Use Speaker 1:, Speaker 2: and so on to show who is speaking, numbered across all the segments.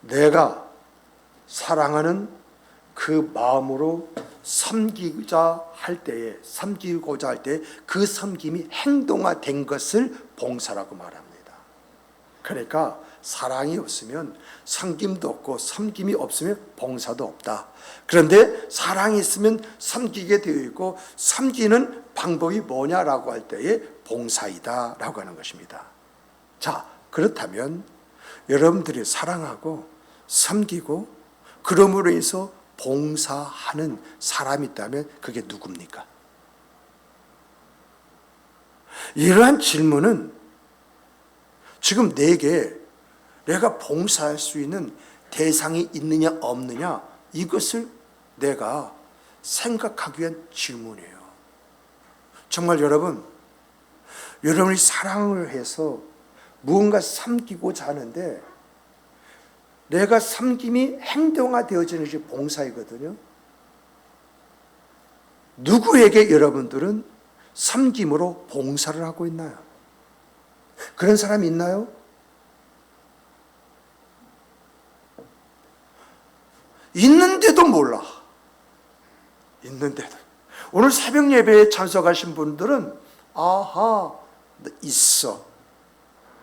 Speaker 1: 내가 사랑하는 그 마음으로 섬기고자 할 때에 그 섬김이 행동화된 것을 봉사라고 말합니다. 그러니까 사랑이 없으면 섬김도 없고 섬김이 없으면 봉사도 없다. 그런데 사랑이 있으면 섬기게 되어 있고 섬기는 방법이 뭐냐라고 할 때에 봉사이다 라고 하는 것입니다. 자, 그렇다면 여러분들이 사랑하고 섬기고 그러므로 인해서 봉사하는 사람이 있다면 그게 누굽니까? 이러한 질문은 지금 내게 내가 봉사할 수 있는 대상이 있느냐 없느냐 이것을 내가 생각하기 위한 질문이에요. 정말 여러분이 사랑을 해서 무언가 섬기고자 하는데 내가 섬김이 행동화되어지는 것이 봉사이거든요. 누구에게 여러분들은 섬김으로 봉사를 하고 있나요? 그런 사람이 있나요? 있는데도 몰라. 있는데도. 오늘 새벽 예배에 참석하신 분들은 아하, 있어.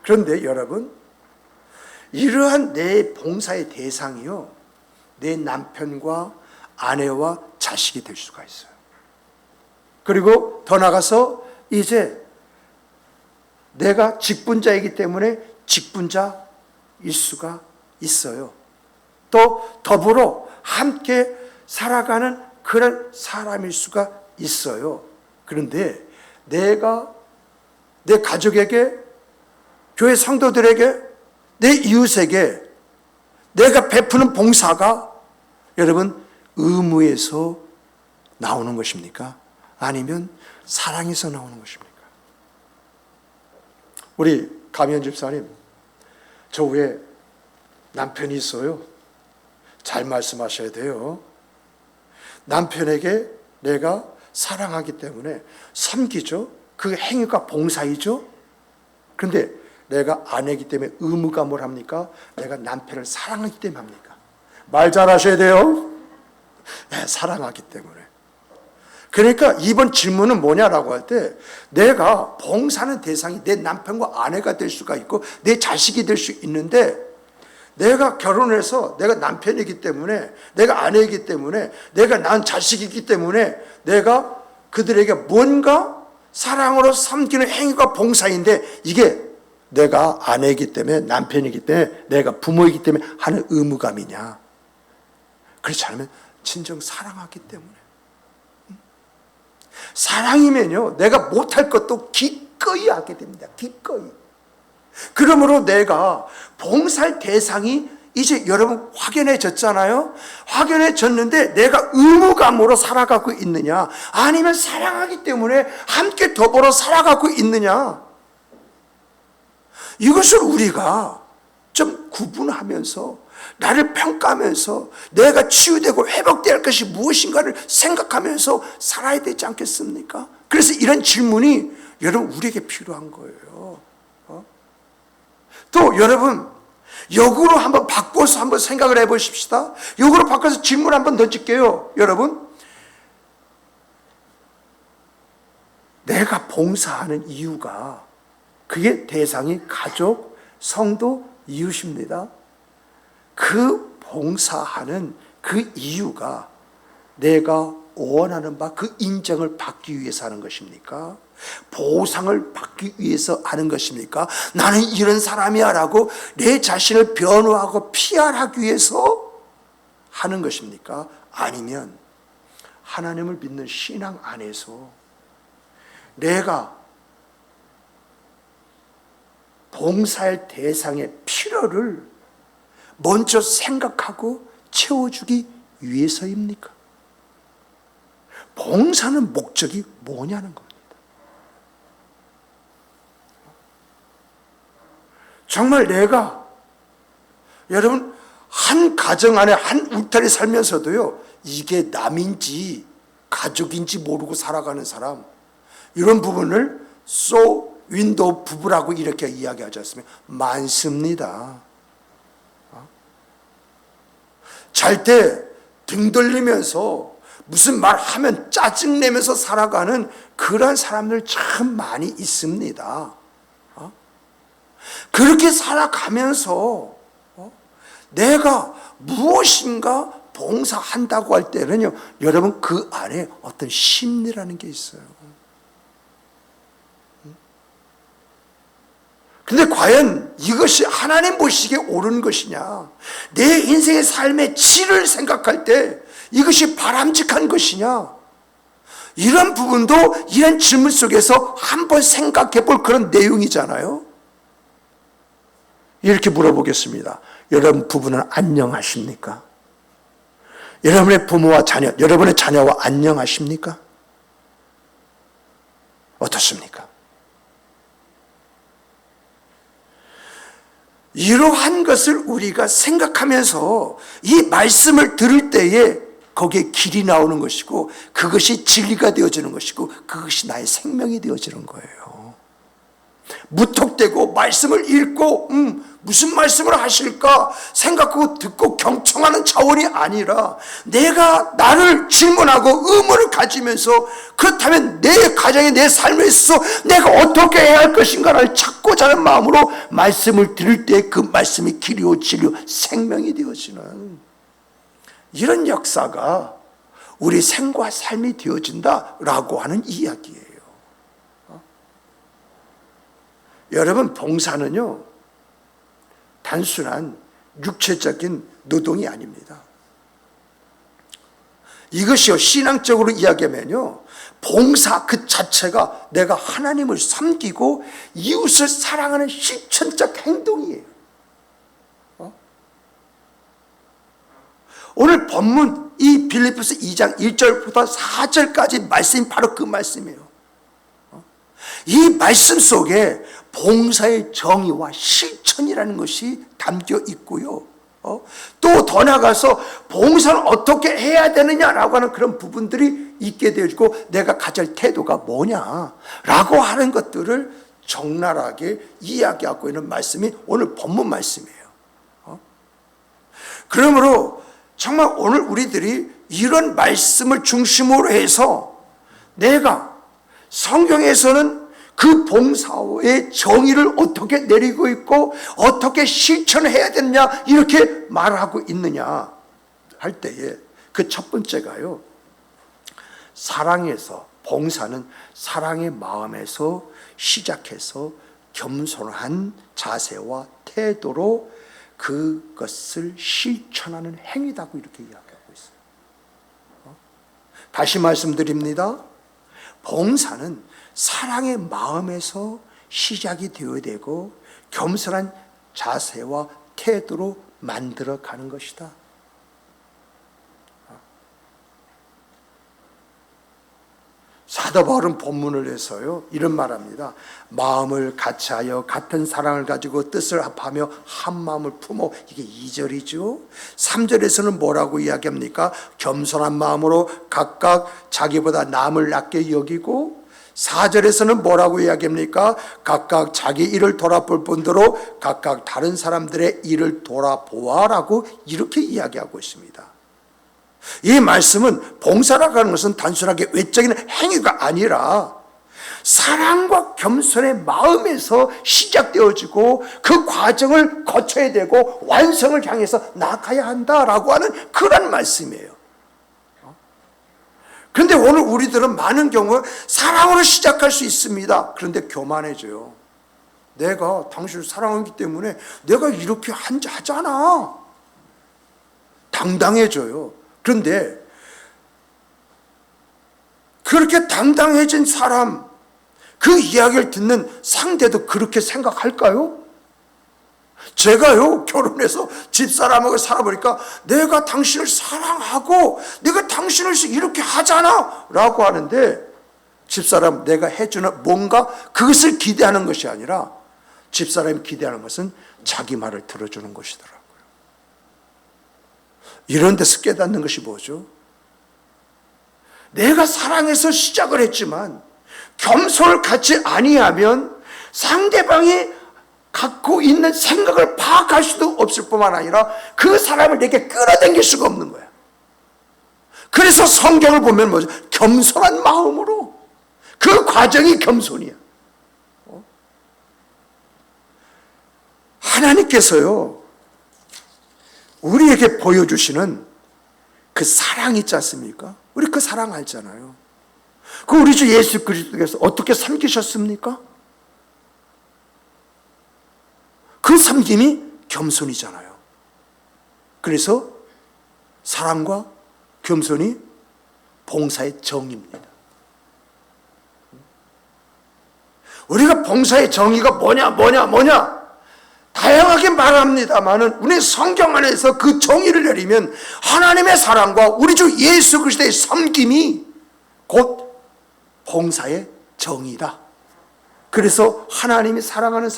Speaker 1: 그런데 여러분, 이러한 내 봉사의 대상이요, 내 남편과 아내와 자식이 될 수가 있어요. 그리고 더 나아가서 이제 내가 직분자이기 때문에 직분자일 수가 있어요. 또 더불어 함께 살아가는 그런 사람일 수가 있어요. 그런데 내가 내 가족에게, 교회 성도들에게, 내 이웃에게 내가 베푸는 봉사가 여러분 의무에서 나오는 것입니까? 아니면 사랑에서 나오는 것입니까? 우리 가미연 집사님, 저 위에 남편이 있어요. 잘 말씀하셔야 돼요. 남편에게 내가 사랑하기 때문에 섬기죠. 그 행위가 봉사이죠. 그런데 내가 아내이기 때문에 의무가 뭘 합니까? 내가 남편을 사랑하기 때문에 합니까? 말 잘하셔야 돼요. 네, 사랑하기 때문에. 그러니까 이번 질문은 뭐냐라고 할 때 내가 봉사하는 대상이 내 남편과 아내가 될 수가 있고 내 자식이 될 수 있는데 내가 결혼해서 내가 남편이기 때문에 내가 아내이기 때문에 내가 낳은 자식이기 때문에 내가 그들에게 뭔가 사랑으로 섬기는 행위가 봉사인데 이게 내가 아내이기 때문에 남편이기 때문에 내가 부모이기 때문에 하는 의무감이냐? 그렇지 않으면 진정 사랑하기 때문에. 사랑이면요 내가 못할 것도 기꺼이 하게 됩니다. 기꺼이. 그러므로 내가 봉사할 대상이 이제 여러분 확연해졌잖아요. 확연해졌는데 내가 의무감으로 살아가고 있느냐 아니면 사랑하기 때문에 함께 더불어 살아가고 있느냐, 이것을 우리가 좀 구분하면서 나를 평가하면서 내가 치유되고 회복될 것이 무엇인가를 생각하면서 살아야 되지 않겠습니까? 그래서 이런 질문이 여러분 우리에게 필요한 거예요. 또 여러분 역으로 한번 바꿔서 한번 생각을 해보십시다. 역으로 바꿔서 질문 한번 던질게요. 여러분, 내가 봉사하는 이유가 그게 대상이 가족, 성도, 이웃입니다. 그 봉사하는 그 이유가 내가 원하는 바 그 인정을 받기 위해서 하는 것입니까? 보상을 받기 위해서 하는 것입니까? 나는 이런 사람이야 라고 내 자신을 변호하고 피하기 위해서 하는 것입니까? 아니면 하나님을 믿는 신앙 안에서 내가 봉사할 대상의 필요를 먼저 생각하고 채워주기 위해서입니까? 봉사는 목적이 뭐냐는 겁니다. 정말 내가 여러분 한 가정 안에 한 울타리 살면서도요 이게 남인지 가족인지 모르고 살아가는 사람, 이런 부분을 윈도우 부부라고 이렇게 이야기하지 않습니까? 많습니다. 잘 때 등 돌리면서 무슨 말 하면 짜증내면서 살아가는 그런 사람들 참 많이 있습니다. 그렇게 살아가면서 내가 무엇인가 봉사한다고 할 때는요, 여러분 그 안에 어떤 심리라는 게 있어요. 근데 과연 이것이 하나님 보시기에 옳은 것이냐, 내 인생의 삶의 질을 생각할 때 이것이 바람직한 것이냐, 이런 부분도 이런 질문 속에서 한번 생각해 볼 그런 내용이잖아요. 이렇게 물어보겠습니다. 여러분 부부는 안녕하십니까? 여러분의 부모와 자녀, 여러분의 자녀와 안녕하십니까? 어떻습니까? 이러한 것을 우리가 생각하면서 이 말씀을 들을 때에 거기에 길이 나오는 것이고, 그것이 진리가 되어지는 것이고, 그것이 나의 생명이 되어지는 거예요. 무턱대고 말씀을 읽고 무슨 말씀을 하실까 생각하고 듣고 경청하는 차원이 아니라, 내가 나를 질문하고 의문을 가지면서, 그렇다면 내 가정에, 내 삶에 있어서 내가 어떻게 해야 할 것인가를 찾고자 하는 마음으로 말씀을 들을 때 그 말씀이 길이요 진리요 생명이 되어지는 이런 역사가 우리 생과 삶이 되어진다라고 하는 이야기예요. 여러분, 봉사는요 단순한 육체적인 노동이 아닙니다. 이것이요, 신앙적으로 이야기하면요, 봉사 그 자체가 내가 하나님을 섬기고 이웃을 사랑하는 실천적 행동이에요. 오늘 본문 이 빌립보서 2장 1절부터 4절까지 말씀이 바로 그 말씀이에요. 이 말씀 속에 봉사의 정의와 실천이라는 것이 담겨 있고요, 또 더 나아가서 봉사를 어떻게 해야 되느냐라고 하는 그런 부분들이 있게 되어지고, 내가 가질 태도가 뭐냐라고 하는 것들을 적나라하게 이야기하고 있는 말씀이 오늘 본문 말씀이에요. 그러므로 정말 오늘 우리들이 이런 말씀을 중심으로 해서 내가 성경에서는 그 봉사의 정의를 어떻게 내리고 있고 어떻게 실천해야 되느냐 이렇게 말하고 있느냐 할 때에, 그 첫 번째가요, 사랑에서, 봉사는 사랑의 마음에서 시작해서 겸손한 자세와 태도로 그것을 실천하는 행위다고 이렇게 이야기하고 있어요. 다시 말씀드립니다. 봉사는 사랑의 마음에서 시작이 되어야 되고 겸손한 자세와 태도로 만들어가는 것이다. 사도 바울은 본문을 해서요 이런 말합니다. 마음을 같이하여 같은 사랑을 가지고 뜻을 합하며 한 마음을 품어, 이게 2절이죠. 3절에서는 뭐라고 이야기합니까? 겸손한 마음으로 각각 자기보다 남을 낮게 여기고, 4절에서는 뭐라고 이야기합니까? 각각 자기 일을 돌아볼 뿐더러 각각 다른 사람들의 일을 돌아보아라고 이렇게 이야기하고 있습니다. 이 말씀은 봉사라고 하는 것은 단순하게 외적인 행위가 아니라 사랑과 겸손의 마음에서 시작되어지고 그 과정을 거쳐야 되고 완성을 향해서 나아가야 한다라고 하는 그런 말씀이에요. 그런데 오늘 우리들은 많은 경우 사랑으로 시작할 수 있습니다. 그런데 교만해져요. 내가 당신을 사랑하기 때문에 내가 이렇게 하잖아. 당당해져요. 그런데 그렇게 당당해진 사람, 그 이야기를 듣는 상대도 그렇게 생각할까요? 제가요 결혼해서 집사람하고 살아보니까 내가 당신을 사랑하고 내가 당신을 이렇게 하잖아 라고 하는데, 집사람 내가 해주는 뭔가 그것을 기대하는 것이 아니라 집사람이 기대하는 것은 자기 말을 들어주는 것이더라고요. 이런 데서 깨닫는 것이 뭐죠? 내가 사랑해서 시작을 했지만 겸손을 갖지 아니하면 상대방이 갖고 있는 생각을 파악할 수도 없을 뿐만 아니라 그 사람을 내게 끌어당길 수가 없는 거야. 그래서 성경을 보면 뭐죠? 겸손한 마음으로. 그 과정이 겸손이야. 하나님께서요, 우리에게 보여주시는 그 사랑 있지 않습니까? 우리 그 사랑 알잖아요. 그 우리 주 예수 그리스도께서 어떻게 섬기셨습니까? 그 섬김이 겸손이잖아요. 그래서 사랑과 겸손이 봉사의 정의입니다. 우리가 봉사의 정의가 뭐냐 다양하게 말합니다만은 우리 성경 안에서 그 정의를 내리면 하나님의 사랑과 우리 주 예수 그리스도의 섬김이 곧 봉사의 정의다. 그래서 하나님이 사랑하는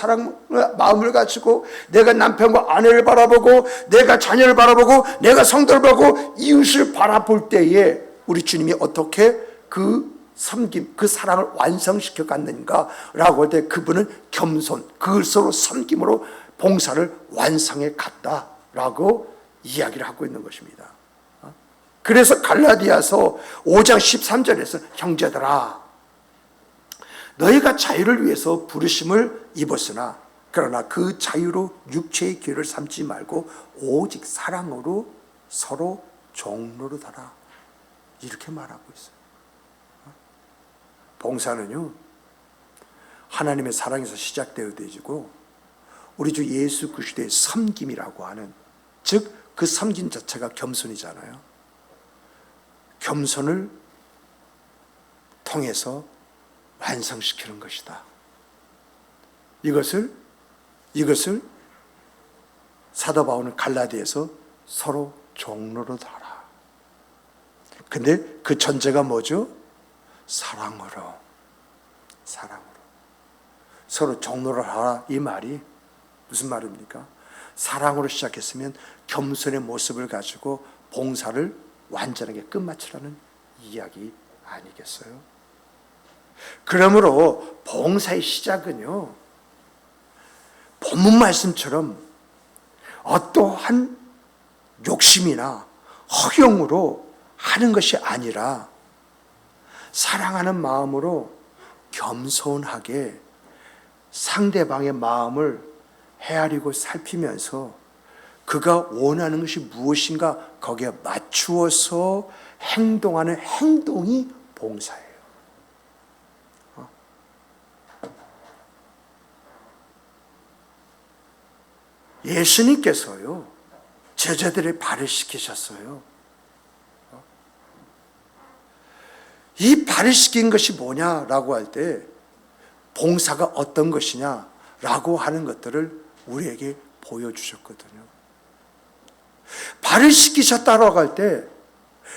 Speaker 1: 마음을 가지고 내가 남편과 아내를 바라보고 내가 자녀를 바라보고 내가 성도를 바라보고 이웃을 바라볼 때에 우리 주님이 어떻게 그 섬김, 그 사랑을 완성시켜 갔는가라고 할 때 그분은 겸손, 그것으로 섬김으로 봉사를 완성해 갔다라고 이야기를 하고 있는 것입니다. 그래서 갈라디아서 5장 13절에서 형제들아 너희가 자유를 위해서 부르심을 입었으나 그러나 그 자유로 육체의 기회를 삼지 말고 오직 사랑으로 서로 종노릇하라 이렇게 말하고 있어요. 봉사는요 하나님의 사랑에서 시작되어지고 우리 주 예수 그리스도의 섬김이라고 하는 즉 그 섬김 자체가 겸손이잖아요. 겸손을 통해서 완성시키는 것이다. 이것을 사도 바울은 갈라디아에서 서로 종노릇하라. 근데 그 전제가 뭐죠? 사랑으로 서로 종노릇하라. 이 말이 무슨 말입니까? 사랑으로 시작했으면 겸손의 모습을 가지고 봉사를 완전하게 끝마치라는 이야기 아니겠어요? 그러므로 봉사의 시작은요 본문 말씀처럼 어떠한 욕심이나 허영으로 하는 것이 아니라 사랑하는 마음으로 겸손하게 상대방의 마음을 헤아리고 살피면서 그가 원하는 것이 무엇인가 거기에 맞추어서 행동하는 행동이 봉사예요. 예수님께서요 제자들의 발을 씻기셨어요. 이 발을 씻긴 것이 뭐냐라고 할 때 봉사가 어떤 것이냐라고 하는 것들을 우리에게 보여주셨거든요. 발을 씻기셨다라고 할 때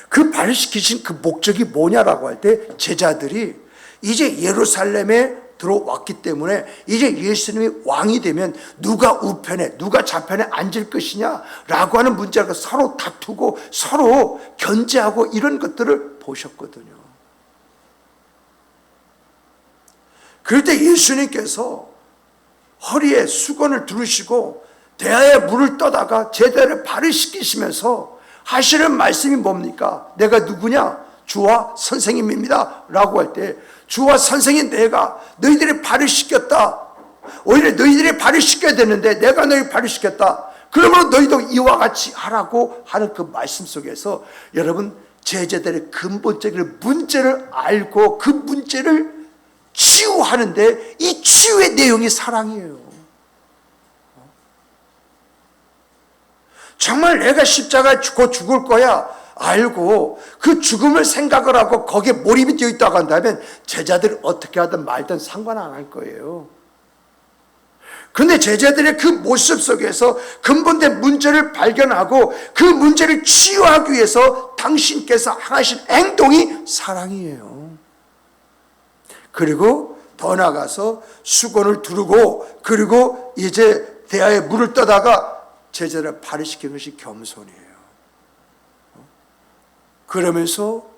Speaker 1: 그 발을 씻기신 그 목적이 뭐냐라고 할 때 제자들이 이제 예루살렘에 들어왔기 때문에 이제 예수님이 왕이 되면 누가 우편에 누가 좌편에 앉을 것이냐라고 하는 문제가 서로 다투고 서로 견제하고 이런 것들을 보셨거든요. 그럴 때 예수님께서 허리에 수건을 두르시고 대야에 물을 떠다가 제자들의 발을 씻기시면서 하시는 말씀이 뭡니까? 내가 누구냐? 주와 선생님입니다 라고 할 때 주와 선생인 내가 너희들의 발을 씻겼다. 오히려 너희들의 발을 씻겨야 되는데 내가 너희 발을 씻겼다. 그러므로 너희도 이와 같이 하라고 하는 그 말씀 속에서 여러분 제자들의 근본적인 문제를 알고 그 문제를 치유하는데 이 치유의 내용이 사랑이에요. 정말 내가 십자가에 곧 죽을 거야 알고 그 죽음을 생각을 하고 거기에 몰입이 되어 있다고 한다면 제자들이 어떻게 하든 말든 상관 안 할 거예요. 그런데 제자들의 그 모습 속에서 근본된 문제를 발견하고 그 문제를 치유하기 위해서 당신께서 하신 행동이 사랑이에요. 그리고 더 나아가서 수건을 두르고 그리고 이제 대야에 물을 떠다가 제자를 발을 씻기는 것이 겸손이에요. 그러면서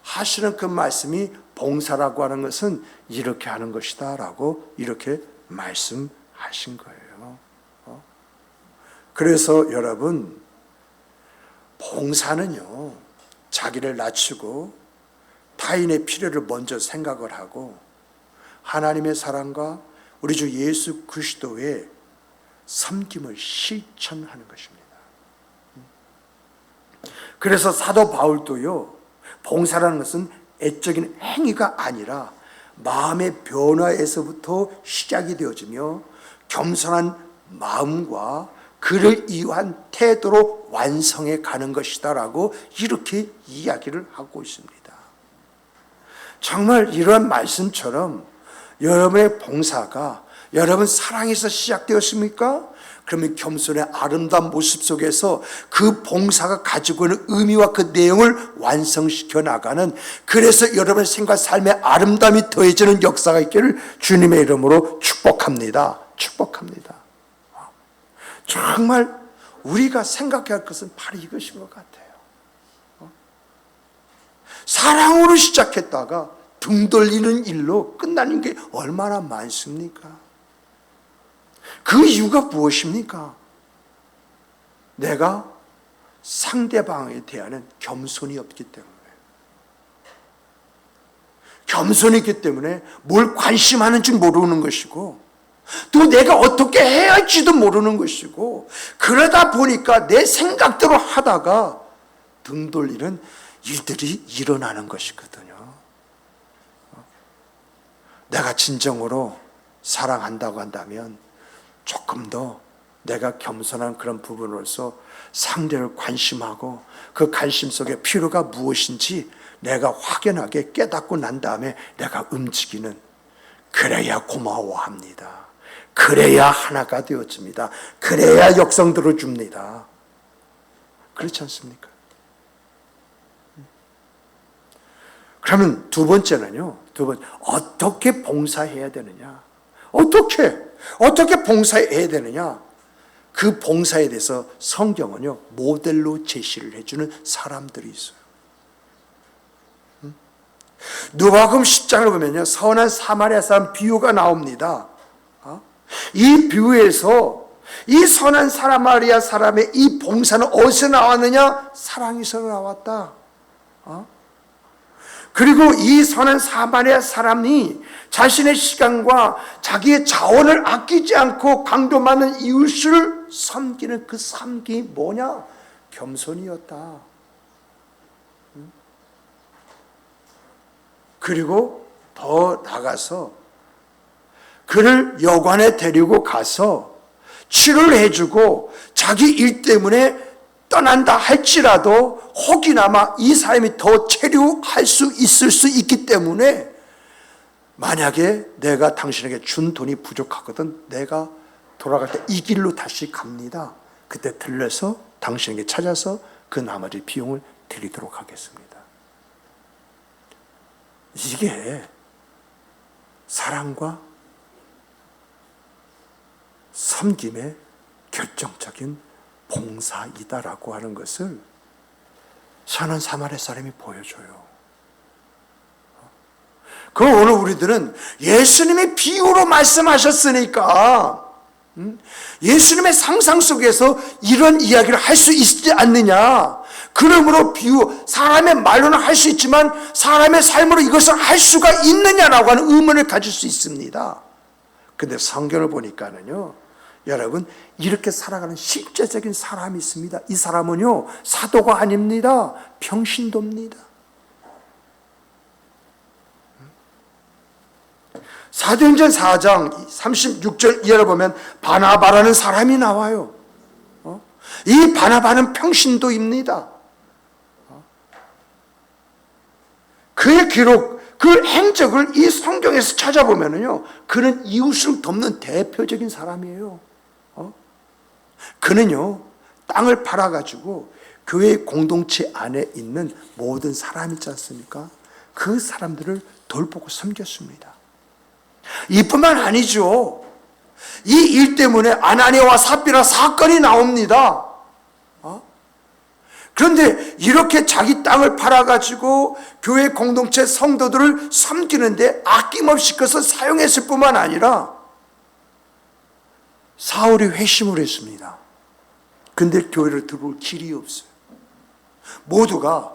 Speaker 1: 하시는 그 말씀이 봉사라고 하는 것은 이렇게 하는 것이다 라고 이렇게 말씀하시는 하신 거예요. 그래서 여러분, 봉사는요, 자기를 낮추고 타인의 필요를 먼저 생각을 하고 하나님의 사랑과 우리 주 예수 그리스도의 섬김을 실천하는 것입니다. 그래서 사도 바울도요, 봉사라는 것은 애적인 행위가 아니라 마음의 변화에서부터 시작이 되어지며 겸손한 마음과 그를 이유한 태도로 완성해 가는 것이다라고 이렇게 이야기를 하고 있습니다. 정말 이러한 말씀처럼 여러분의 봉사가 여러분 사랑에서 시작되었습니까? 그러면 겸손의 아름다운 모습 속에서 그 봉사가 가지고 있는 의미와 그 내용을 완성시켜 나가는, 그래서 여러분의 생각 삶의 아름다움이 더해지는 역사가 있기를 주님의 이름으로 축복합니다. 축복합니다. 정말 우리가 생각해야 할 것은 바로 이것인 것 같아요. 사랑으로 시작했다가 등 돌리는 일로 끝나는 게 얼마나 많습니까? 그 이유가 무엇입니까? 내가 상대방에 대한 겸손이 없기 때문에, 겸손이 있기 때문에 뭘 관심하는지 모르는 것이고, 또 내가 어떻게 해야 할지도 모르는 것이고, 그러다 보니까 내 생각대로 하다가 등 돌리는 일들이 일어나는 것이거든요. 내가 진정으로 사랑한다고 한다면 조금 더 내가 겸손한 그런 부분으로서 상대를 관심하고 그 관심 속에 필요가 무엇인지 내가 확연하게 깨닫고 난 다음에 내가 움직이는, 그래야 고마워합니다. 그래야 하나가 되어집니다. 그래야 역성 들어줍니다. 그렇지 않습니까? 그러면 두 번째는요, 어떻게 봉사해야 되느냐? 어떻게 봉사해야 되느냐? 그 봉사에 대해서 성경은요, 모델로 제시를 해주는 사람들이 있어요. 누가복음 10장을 보면요, 선한 사마리아 사람 비유가 나옵니다. 이 비유에서 이 선한 사마리아 사람의 이 봉사는 어디서 나왔느냐? 사랑에서 나왔다. 그리고 이 선한 사마리아 사람이 자신의 시간과 자기의 자원을 아끼지 않고 강도 많은 이웃을 섬기는 그 섬김이 뭐냐? 겸손이었다. 그리고 더 나가서 그를 여관에 데리고 가서 치료를 해주고 자기 일 때문에 떠난다 할지라도 혹이나마 이 사람이 더 체류할 수 있을 수 있기 때문에, 만약에 내가 당신에게 준 돈이 부족하거든, 내가 돌아갈 때 이 길로 다시 갑니다. 그때 들려서 당신에게 찾아서 그 나머지 비용을 드리도록 하겠습니다. 이게 사랑과 섬김의 결정적인 봉사이다라고 하는 것을 선한 사마리아 사람이 보여줘요. 그 오늘 우리들은 예수님이 비유로 말씀하셨으니까 예수님의 상상 속에서 이런 이야기를 할 수 있지 않느냐. 그러므로 비유, 사람의 말로는 할 수 있지만 사람의 삶으로 이것을 할 수가 있느냐라고 하는 의문을 가질 수 있습니다. 근데 성경을 보니까는요, 여러분, 이렇게 살아가는 실제적인 사람이 있습니다. 이 사람은요, 사도가 아닙니다. 평신도입니다. 사도행전 4장 36절 이하를 보면 바나바라는 사람이 나와요. 이 바나바는 평신도입니다. 그의 기록, 그 행적을 이 성경에서 찾아보면요, 그는 이웃을 돕는 대표적인 사람이에요. 그는요, 땅을 팔아가지고 교회 공동체 안에 있는 모든 사람 있지 않습니까? 그 사람들을 돌보고 섬겼습니다. 이뿐만 아니죠. 이 일 때문에 아나니아와 삽비라 사건이 나옵니다. 그런데 이렇게 자기 땅을 팔아가지고 교회 공동체 성도들을 섬기는데 아낌없이 그것을 사용했을 뿐만 아니라 사울이 회심을 했습니다. 근데 교회를 들어올 길이 없어요. 모두가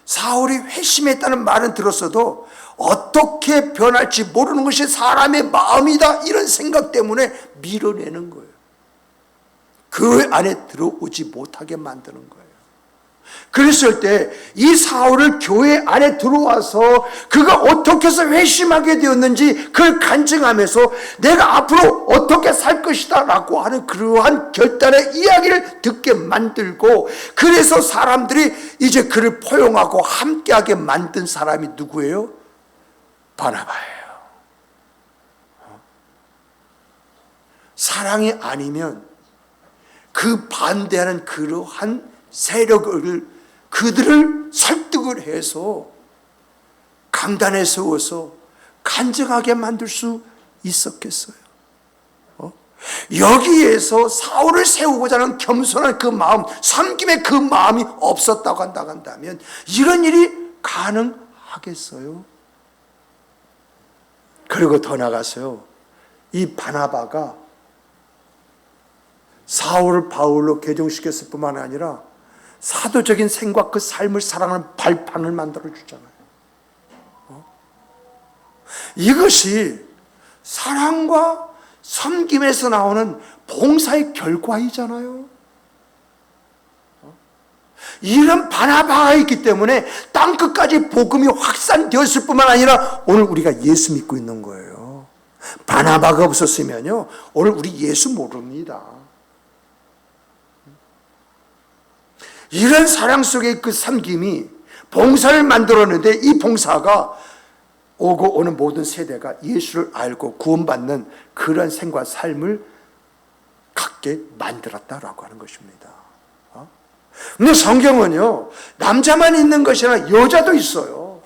Speaker 1: 사울이 회심했다는 말은 들었어도 어떻게 변할지 모르는 것이 사람의 마음이다, 이런 생각 때문에 밀어내는 거예요. 그 안에 들어오지 못하게 만드는 거예요. 그랬을 때 이 사울을 교회 안에 들어와서 그가 어떻게 해서 회심하게 되었는지 그걸 간증하면서 내가 앞으로 어떻게 살 것이다 라고 하는 그러한 결단의 이야기를 듣게 만들고, 그래서 사람들이 이제 그를 포용하고 함께하게 만든 사람이 누구예요? 바나바예요. 사랑이 아니면 그 반대하는 그러한 세력을, 그들을 설득을 해서 강단에 세워서 간증하게 만들 수 있었겠어요? 여기에서 사울을 세우고자 하는 겸손한 그 마음, 섬김의 그 마음이 없었다고 한다면 이런 일이 가능하겠어요? 그리고 더 나가서요, 이 바나바가 사울을 바울로 개종시켰을 뿐만 아니라 사도적인 생각, 그 삶을 살아가는 발판을 만들어 주잖아요. 이것이 사랑과 섬김에서 나오는 봉사의 결과이잖아요. 이런 바나바가 있기 때문에 땅끝까지 복음이 확산되었을 뿐만 아니라 오늘 우리가 예수 믿고 있는 거예요. 바나바가 없었으면요, 오늘 우리 예수 모릅니다. 이런 사랑 속의 그 섬김이 봉사를 만들었는데, 이 봉사가 오고 오는 모든 세대가 예수를 알고 구원받는 그런 생과 삶을 갖게 만들었다라고 하는 것입니다. 근데 성경은요, 남자만 있는 것이 아니라 여자도 있어요.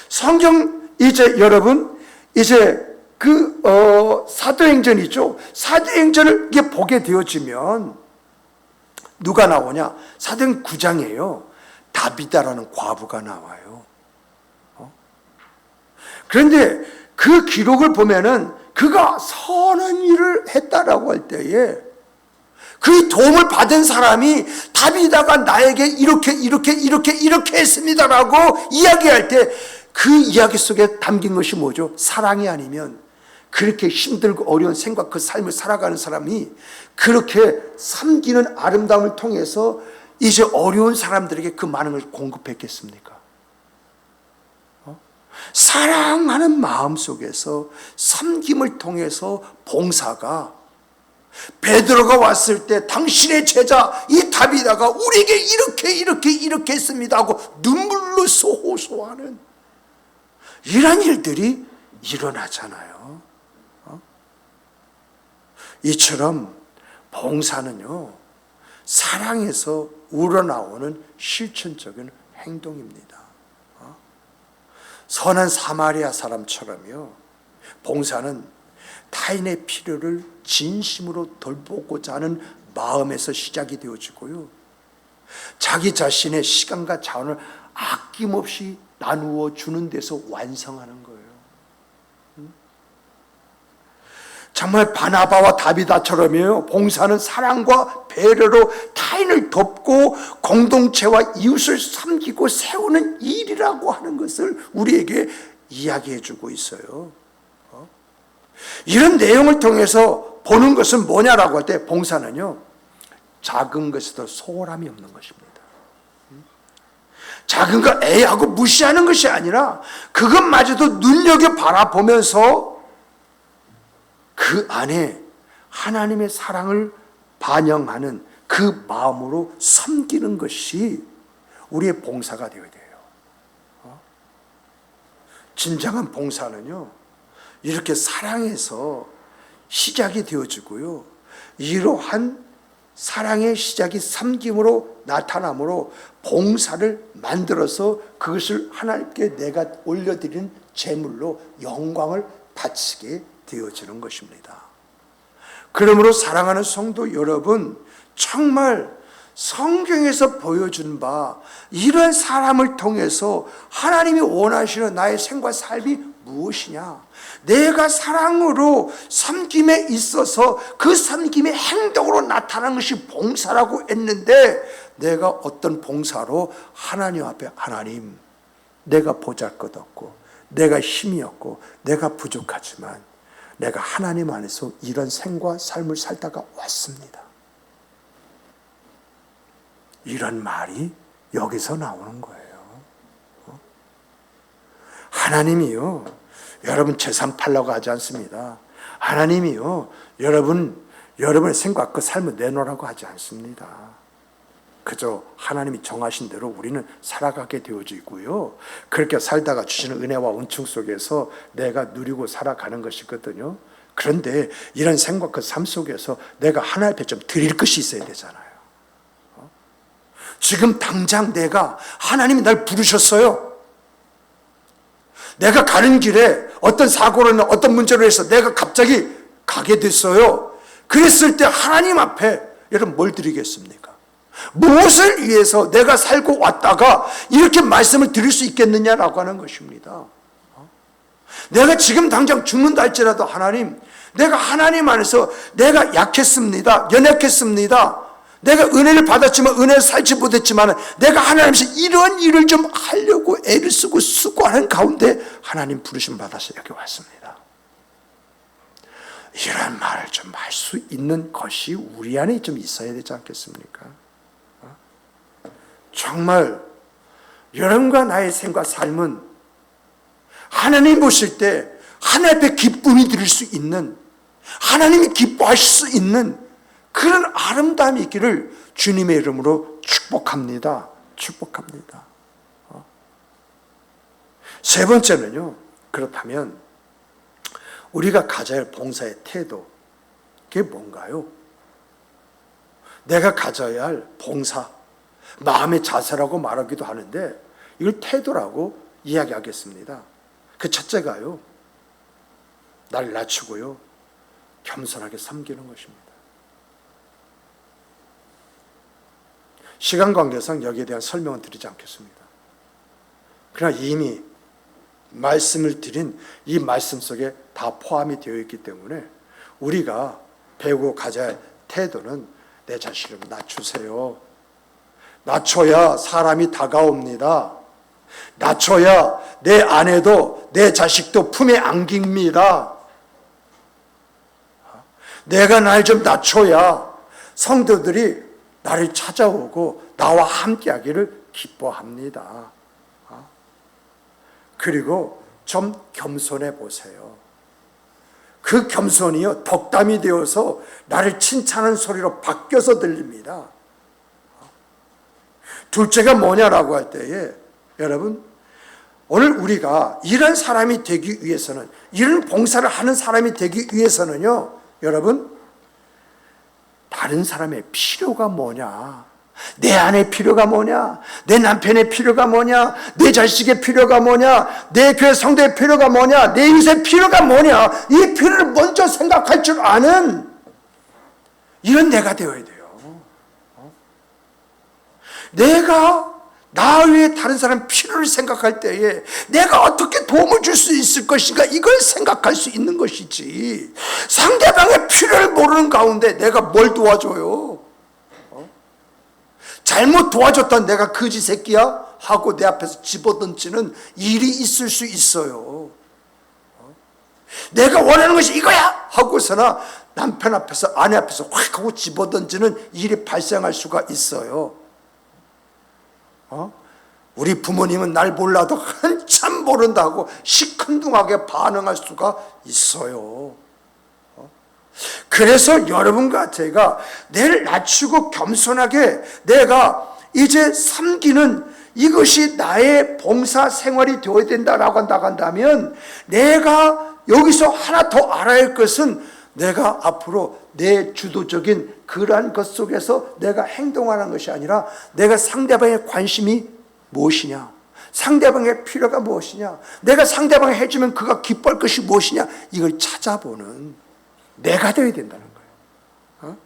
Speaker 1: 성경 이제 여러분, 이제 그 사도행전이죠. 사도행전을 이게 보게 되어지면 누가 나오냐? 사도행 9장이에요. 다비다라는 과부가 나와요. 그런데 그 기록을 보면은 그가 선한 일을 했다라고 할 때에 그 도움을 받은 사람이 다비다가 나에게 이렇게 했습니다라고 이야기할 때 그 이야기 속에 담긴 것이 뭐죠? 사랑이 아니면 그렇게 힘들고 어려운 생각, 그 삶을 살아가는 사람이 그렇게 섬기는 아름다움을 통해서 이제 어려운 사람들에게 그 많은 걸 공급했겠습니까? 사랑하는 마음 속에서 섬김을 통해서 봉사가, 베드로가 왔을 때 당신의 제자 이 다비다가 우리에게 이렇게 했습니다 하고 눈물로 호소하는 이런 일들이 일어나잖아요. 이처럼 봉사는요, 사랑에서 우러나오는 실천적인 행동입니다. 선한 사마리아 사람처럼요, 봉사는 타인의 필요를 진심으로 돌보고자 하는 마음에서 시작이 되어지고요, 자기 자신의 시간과 자원을 아낌없이 나누어 주는 데서 완성하는 거예요. 정말 바나바와 다비다처럼요, 봉사는 사랑과 배려로 타인을 돕고 공동체와 이웃을 섬기고 세우는 일이라고 하는 것을 우리에게 이야기해 주고 있어요. 이런 내용을 통해서 보는 것은 뭐냐라고 할 때, 봉사는요, 작은 것에도 소홀함이 없는 것입니다. 작은 걸 애하고 무시하는 것이 아니라 그것마저도 눈여겨 바라보면서 그 안에 하나님의 사랑을 반영하는 그 마음으로 섬기는 것이 우리의 봉사가 되어야 돼요. 진정한 봉사는요, 이렇게 사랑에서 시작이 되어지고요, 이러한 사랑의 시작이 섬김으로 나타나므로 봉사를 만들어서 그것을 하나님께 내가 올려드리는 제물로 영광을 바치게 되어지는 것입니다. 그러므로 사랑하는 성도 여러분, 정말 성경에서 보여준 바 이런 사람을 통해서 하나님이 원하시는 나의 생과 삶이 무엇이냐? 내가 사랑으로 섬김에 있어서 그 섬김의 행동으로 나타나는 것이 봉사라고 했는데, 내가 어떤 봉사로 하나님 앞에, 하나님, 내가 보잘것없고 내가 힘이 없고 내가 부족하지만 내가 하나님 안에서 이런 생과 삶을 살다가 왔습니다. 이런 말이 여기서 나오는 거예요. 하나님이요, 여러분 재산 팔라고 하지 않습니다. 하나님이요, 여러분의 생각과 삶을 내놓으라고 하지 않습니다. 그저 하나님이 정하신 대로 우리는 살아가게 되어져 있고요, 그렇게 살다가 주시는 은혜와 은총 속에서 내가 누리고 살아가는 것이거든요. 그런데 이런 생각과 삶 속에서 내가 하나님 앞에 좀 드릴 것이 있어야 되잖아요. 지금 당장 내가, 하나님이 날 부르셨어요. 내가 가는 길에 어떤 사고로나 어떤 문제로 해서 내가 갑자기 가게 됐어요. 그랬을 때 하나님 앞에 여러분 뭘 드리겠습니까? 무엇을 위해서 내가 살고 왔다가 이렇게 말씀을 드릴 수 있겠느냐라고 하는 것입니다. 내가 지금 당장 죽는다 할지라도 하나님, 내가 하나님 안에서 내가 약했습니다. 연약했습니다. 내가 은혜를 받았지만 은혜를 살지 못했지만 내가 하나님께서 이런 일을 좀 하려고 애를 쓰고 수고하는 가운데 하나님 부르심 받아서 여기 왔습니다. 이런 말을 좀 할 수 있는 것이 우리 안에 좀 있어야 되지 않겠습니까? 정말 여러분과 나의 생과 삶은 하나님 보실 때 하나님 앞에 기쁨이 드릴 수 있는, 하나님이 기뻐하실 수 있는 그런 아름다움이 있기를 주님의 이름으로 축복합니다. 축복합니다. 세 번째는요, 그렇다면 우리가 가져야 할 봉사의 태도, 그게 뭔가요? 내가 가져야 할 봉사, 마음의 자세라고 말하기도 하는데 이걸 태도라고 이야기하겠습니다. 그 첫째가요, 나를 낮추고요, 겸손하게 섬기는 것입니다. 시간 관계상 여기에 대한 설명은 드리지 않겠습니다. 그러나 이미 말씀을 드린 이 말씀 속에 다 포함이 되어 있기 때문에 우리가 배우고 가져야 할 태도는 내 자신을 낮추세요. 낮춰야 사람이 다가옵니다. 낮춰야 내 아내도 내 자식도 품에 안깁니다. 내가 날 좀 낮춰야 성도들이 나를 찾아오고 나와 함께하기를 기뻐합니다. 그리고 좀 겸손해 보세요. 그 겸손이요, 덕담이 되어서 나를 칭찬하는 소리로 바뀌어서 들립니다. 둘째가 뭐냐라고 할 때에 여러분, 오늘 우리가 이런 사람이 되기 위해서는, 이런 봉사를 하는 사람이 되기 위해서는요, 여러분, 다른 사람의 필요가 뭐냐, 내 아내의 필요가 뭐냐, 내 남편의 필요가 뭐냐, 내 자식의 필요가 뭐냐, 내 교회 성도의 필요가 뭐냐, 내 인생의 필요가 뭐냐, 이 필요를 먼저 생각할 줄 아는 이런 내가 되어야 돼요. 내가 나 외에 다른 사람 필요를 생각할 때에 내가 어떻게 도움을 줄 수 있을 것인가, 이걸 생각할 수 있는 것이지, 상대방의 필요를 모르는 가운데 내가 뭘 도와줘요? 잘못 도와줬던 내가 거지 새끼야? 하고 내 앞에서 집어던지는 일이 있을 수 있어요. 내가 원하는 것이 이거야! 하고서나 남편 앞에서, 아내 앞에서 확 하고 집어던지는 일이 발생할 수가 있어요. 우리 부모님은 날 몰라도 한참 모른다고 시큰둥하게 반응할 수가 있어요. 그래서 여러분과 제가 내를 낮추고 겸손하게 내가 이제 섬기는 이것이 나의 봉사 생활이 되어야 된다라고 한다면, 내가 여기서 하나 더 알아야 할 것은 내가 앞으로 내 주도적인 그러한 것 속에서 내가 행동하는 것이 아니라 내가 상대방의 관심이 무엇이냐, 상대방의 필요가 무엇이냐, 내가 상대방이 해주면 그가 기뻐할 것이 무엇이냐, 이걸 찾아보는 내가 되어야 된다는 거예요.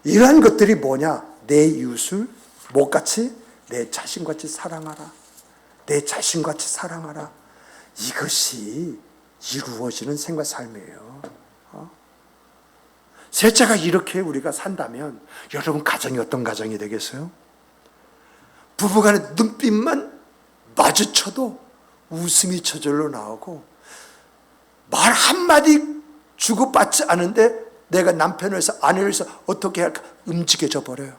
Speaker 1: 이러한 것들이 뭐냐, 내 이웃을 뭐같이? 내 자신같이 사랑하라. 내 자신같이 사랑하라. 이것이 이루어지는 생과 삶이에요. 셋째가 이렇게 우리가 산다면 여러분 가정이 어떤 가정이 되겠어요? 부부간의 눈빛만 마주쳐도 웃음이 저절로 나오고 말 한마디 주고받지 않은데 내가 남편을 위해서 아내를 위해서 어떻게 할까 움직여져 버려요.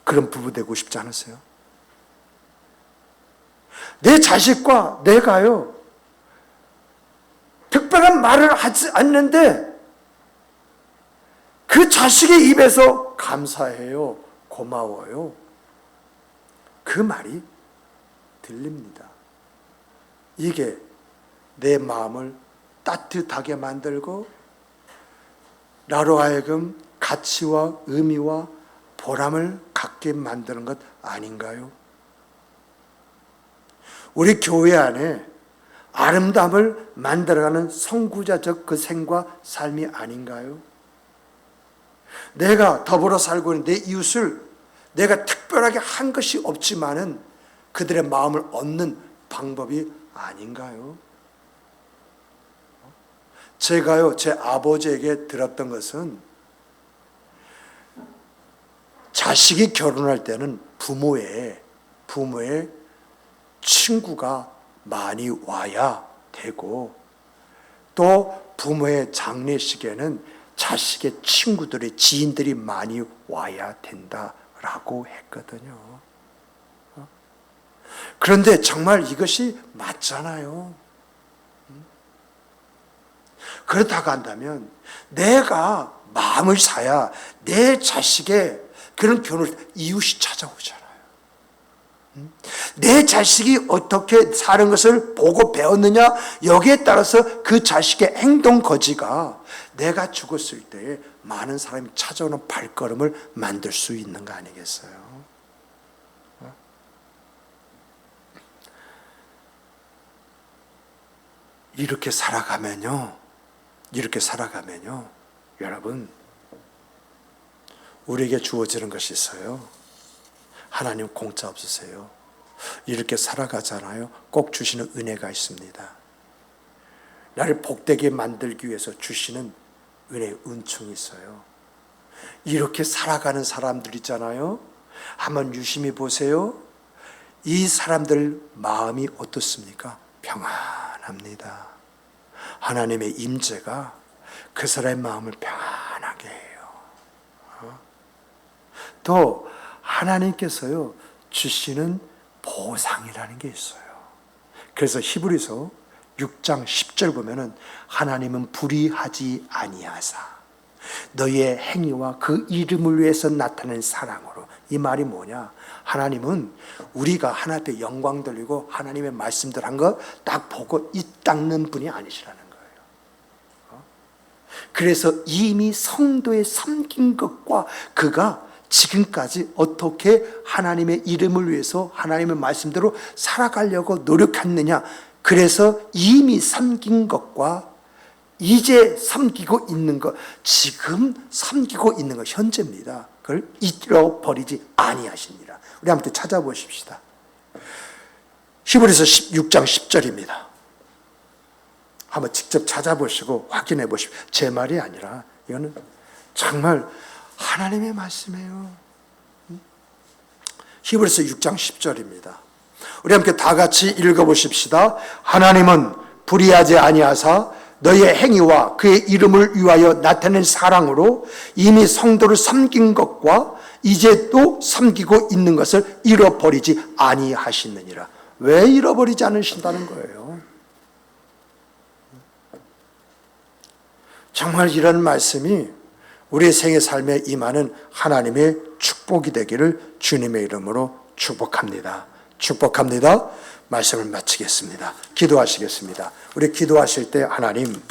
Speaker 1: 그런 부부 되고 싶지 않으세요? 내 자식과 내가요 특별한 말을 하지 않는데 그 자식의 입에서 감사해요, 고마워요, 그 말이 들립니다. 이게 내 마음을 따뜻하게 만들고 나로 하여금 가치와 의미와 보람을 갖게 만드는 것 아닌가요? 우리 교회 안에 아름다움을 만들어가는 선구자적 그 생과 삶이 아닌가요? 내가 더불어 살고 있는 내 이웃을 내가 특별하게 한 것이 없지만은 그들의 마음을 얻는 방법이 아닌가요? 제가요, 제 아버지에게 들었던 것은 자식이 결혼할 때는 부모의 친구가 많이 와야 되고 또 부모의 장례식에는 자식의 친구들의 지인들이 많이 와야 된다라고 했거든요. 그런데 정말 이것이 맞잖아요. 그렇다고 한다면 내가 마음을 사야 내 자식의 그런 결혼을 이웃이 찾아오잖아요. 내 자식이 어떻게 사는 것을 보고 배웠느냐 여기에 따라서 그 자식의 행동 거지가 내가 죽었을 때 많은 사람이 찾아오는 발걸음을 만들 수 있는 거 아니겠어요? 이렇게 살아가면요 여러분 우리에게 주어지는 것이 있어요. 하나님 공짜 없으세요. 이렇게 살아가잖아요. 꼭 주시는 은혜가 있습니다. 나를 복되게 만들기 위해서 주시는 은혜의 은총이 있어요. 이렇게 살아가는 사람들 있잖아요. 한번 유심히 보세요. 이 사람들 마음이 어떻습니까? 평안합니다. 하나님의 임재가 그 사람의 마음을 평안하게 해요. 또 하나님께서요 주시는 보상이라는 게 있어요. 그래서 히브리서 6장 10절 보면은 하나님은 불의하지 아니하사 너희의 행위와 그 이름을 위해서 나타낸 사랑으로. 이 말이 뭐냐? 하나님은 우리가 하나님 앞에 영광 돌리고 하나님의 말씀들 한 거 딱 보고 이 닦는 분이 아니시라는 거예요. 그래서 이미 성도에 섬긴 것과 그가 지금까지 어떻게 하나님의 이름을 위해서 하나님의 말씀대로 살아가려고 노력했느냐, 그래서 이미 섬긴 것과 이제 섬기고 있는 것, 지금 섬기고 있는 것, 현재입니다. 그걸 잃어버리지 아니하시니라. 우리 한번 찾아보십시다. 히브리서 6장 10절입니다. 한번 직접 찾아보시고 확인해 보십시오. 제 말이 아니라 이거는 정말 하나님의 말씀이에요. 히브리서 6장 10절입니다. 우리 함께 다 같이 읽어보십시다. 하나님은 불의하지 아니하사 너의 행위와 그의 이름을 위하여 나타낸 사랑으로 이미 성도를 섬긴 것과 이제 또 섬기고 있는 것을 잃어버리지 아니하시느니라. 왜 잃어버리지 않으신다는 거예요? 정말 이런 말씀이 우리의 생애 삶에 임하는 하나님의 축복이 되기를 주님의 이름으로 축복합니다. 축복합니다. 말씀을 마치겠습니다. 기도하시겠습니다. 우리 기도하실 때 하나님